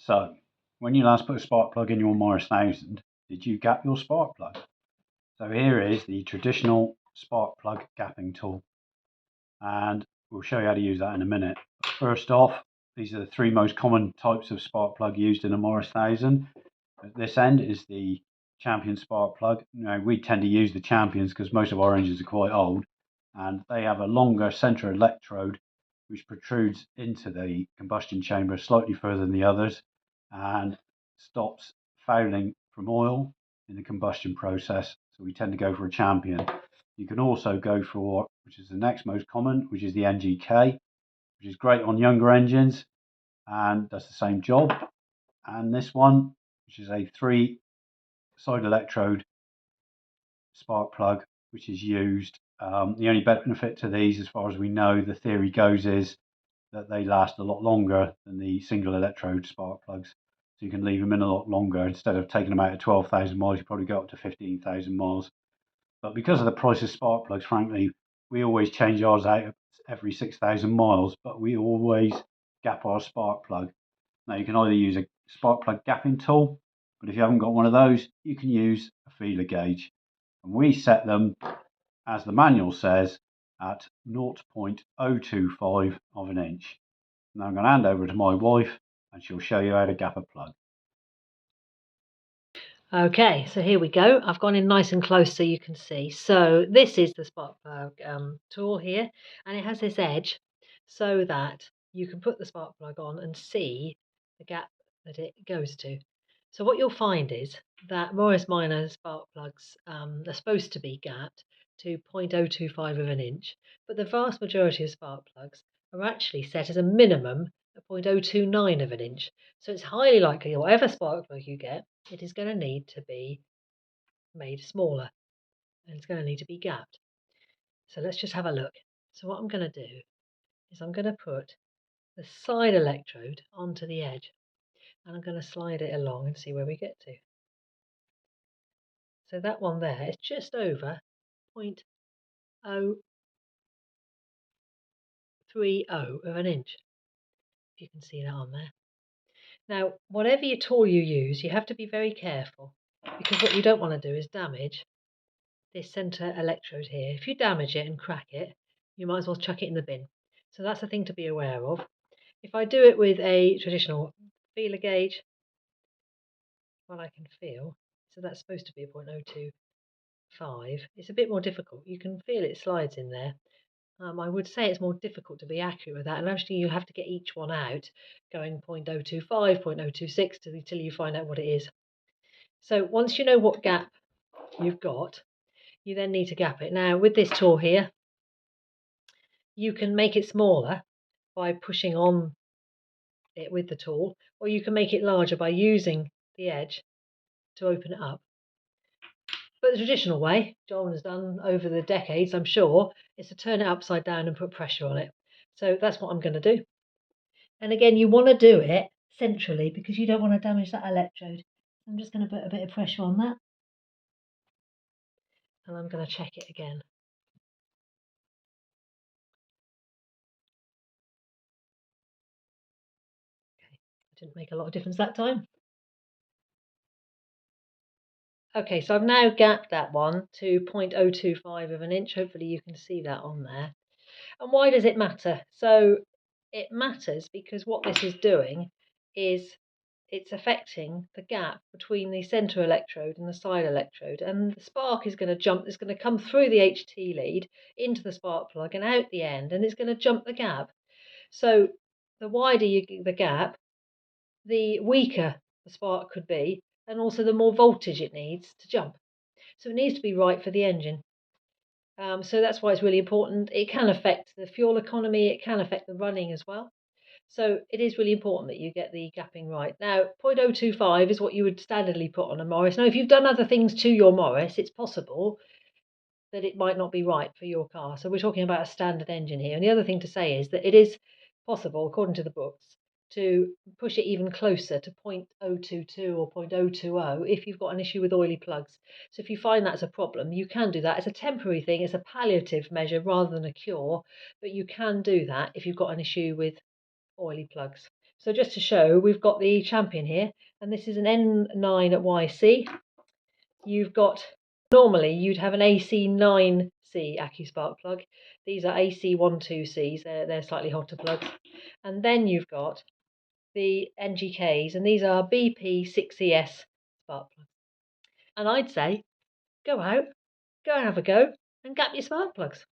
So, when you last put a spark plug in your Morris 1000, did you gap your spark plug? So here is the traditional spark plug gapping tool, and we'll show you how to use that in a minute. But first off, these are the three most common types of spark plug used in a Morris 1000. At this end is the Champion spark plug. Now, we tend to use the Champions because most of our engines are quite old, and they have a longer center electrode which protrudes into the combustion chamber slightly further than the others and stops fouling from oil in the combustion process. So we tend to go for a Champion. You can also go for, which is the next most common, which is the NGK, which is great on younger engines and does the same job. And this one, which is a 3-side electrode spark plug, which is used. The only benefit to these, as far as we know, the theory goes, is that they last a lot longer than the single electrode spark plugs. So you can leave them in a lot longer. Instead of taking them out at 12,000 miles, you probably go up to 15,000 miles. But because of the price of spark plugs, frankly, we always change ours out every 6,000 miles, but we always gap our spark plug. Now, you can either use a spark plug gapping tool, but if you haven't got one of those, you can use a feeler gauge. And we set them, as the manual says, at 0.025 of an inch. Now I'm going to hand over to my wife and she'll show you how to gap a plug. Okay, so here we go. I've gone in nice and close so you can see. So this is the spark plug tool here, and it has this edge so that you can put the spark plug on and see the gap that it goes to. So what you'll find is that Morris Minor spark plugs are supposed to be gapped to 0.025 of an inch, but the vast majority of spark plugs are actually set as a minimum at 0.029 of an inch. So it's highly likely whatever spark plug you get, it is going to need to be made smaller and it's going to need to be gapped. So let's just have a look. So what I'm going to do is I'm going to put the side electrode onto the edge and I'm going to slide it along and see where we get to. So that one there is just over 0.030 of an inch, if you can see that on there. Now, whatever your tool you use, you have to be very careful, because what you don't want to do is damage this centre electrode here. If you damage it and crack it, you might as well chuck it in the bin. So that's the thing to be aware of. If I do it with a traditional feeler gauge, well, I can feel, so that's supposed to be a 0.025. It's a bit more difficult. You can feel it slides in there. I would say it's more difficult to be accurate with that, and actually you have to get each one out, going 0.025, 0.026 till you find out what it is. So once you know what gap you've got, you then need to gap it. Now with this tool here, you can make it smaller by pushing on it with the tool, or you can make it larger by using the edge to open it up. But the traditional way, John has done over the decades, I'm sure, is to turn it upside down and put pressure on it. So that's what I'm going to do. And again, you want to do it centrally because you don't want to damage that electrode. I'm just going to put a bit of pressure on that. And I'm going to check it again. Okay, didn't make a lot of difference that time. Okay, so I've now gapped that one to 0.025 of an inch. Hopefully you can see that on there. And why does it matter? So it matters because what this is doing is it's affecting the gap between the centre electrode and the side electrode. And the spark is going to jump, it's going to come through the HT lead into the spark plug and out the end, and it's going to jump the gap. So the wider the gap, the weaker the spark could be, and also the more voltage it needs to jump. So it needs to be right for the engine. So that's why it's really important. It can affect the fuel economy, it can affect the running as well. So it is really important that you get the gapping right. Now, 0.025 is what you would standardly put on a Morris. Now, if you've done other things to your Morris, it's possible that it might not be right for your car. So we're talking about a standard engine here. And the other thing to say is that it is possible, according to the books, to push it even closer to 0.022 or 0.020 if you've got an issue with oily plugs. So if you find that's a problem, you can do that. It's a temporary thing, it's a palliative measure rather than a cure, but you can do that if you've got an issue with oily plugs. So just to show, we've got the Champion here, and this is an N9YC. You've got, normally you'd have an AC9C Accu spark plug. These are AC12Cs, they're slightly hotter plugs. And then you've got the NGKs, and these are BP6ES spark plugs. And I'd say, go out, go and have a go, and gap your spark plugs.